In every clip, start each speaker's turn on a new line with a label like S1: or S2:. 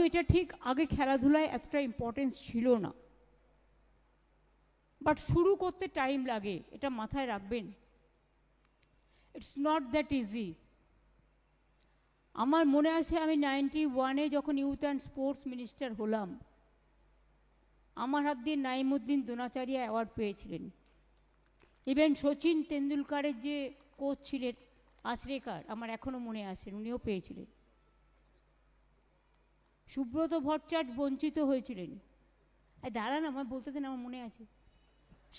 S1: এটা ঠিক, আগে খেলাধুলায় এতটা ইম্পর্টেন্স ছিল না, বাট শুরু করতে টাইম লাগে, এটা মাথায় রাখবেন। It's not that easy. আমার মনে আছে আমি 91-এ যখন ইউথ অ্যান্ড স্পোর্টস মিনিস্টার হলাম, আমার হাত দিয়ে নাইমুদ্দিন দ্রোণাচার্য অ্যাওয়ার্ড পেয়েছিলেন। ইভেন সচিন তেন্ডুলকারের যে কোচ ছিলেন আচরেকার, আমার এখনও মনে আছে, উনিও পেয়েছিলেন। সুব্রত ভট্টাচার্য বঞ্চিত হয়েছিলেন। দাঁড়ান, আমার বলতে দেন, আমার মনে আছে।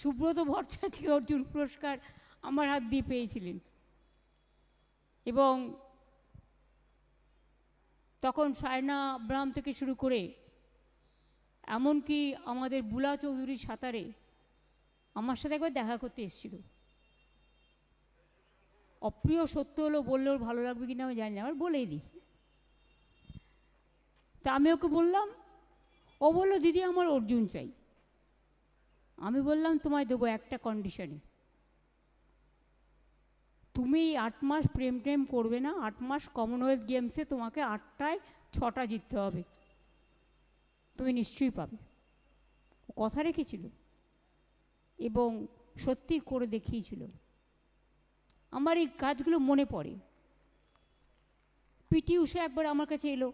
S1: সুব্রত ভট্টাচার্য অর্জুন পুরস্কার আমার হাত দিয়ে পেয়েছিলেন। এবং তখন সায়না আব্রাহাম থেকে শুরু করে এমনকি আমাদের বুলা চৌধুরী সাঁতারে আমার সাথে একবার দেখা করতে এসেছিল। অপ্রিয় সত্য হলো, বললেও ভালো লাগবে কিনা আমি জানি না, আমার বলেই দিই। তা আমি ওকে বললাম, ও বললো দিদি আমার অর্জুন চাই। আমি বললাম তোমায় দেবো একটা কন্ডিশনে, তুমি 8 মাস প্রেম টেম করবে না, 8 মাস কমনওয়েলথ গেমসে তোমাকে 8টায় 6টা জিততে হবে, তুমি নিশ্চয়ই পাবে। ও কথা রেখেছিল এবং সত্যি করে দেখিয়েছিল। আমার এই কাজগুলো মনে পড়ে। পিটি উষা একবার আমার কাছে এলো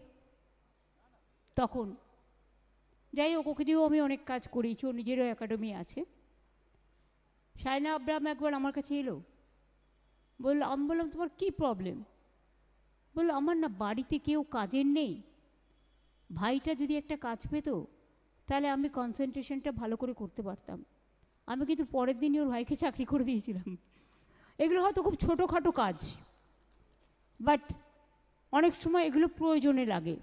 S1: তখন, যাই হোক, ওকে দিয়েও আমি অনেক কাজ করিয়েছি, ওর নিজেরও একাডেমি আছে। সায়না আব্রাহাম একবার আমার কাছে এলো, বললো, আমি বললাম তোমার কী প্রবলেম? বললো আমার না বাড়িতে কেউ কাজের নেই, ভাইটা যদি একটা কাজ পেতো তাহলে আমি কনসেন্ট্রেশনটা ভালো করে করতে পারতাম। আমি কিন্তু পরের দিনই ওর ভাইকে চাকরি করে দিয়েছিলাম। এগুলো হয়তো খুব ছোটোখাটো কাজ, বাট অনেক সময় এগুলো প্রয়োজনে লাগে।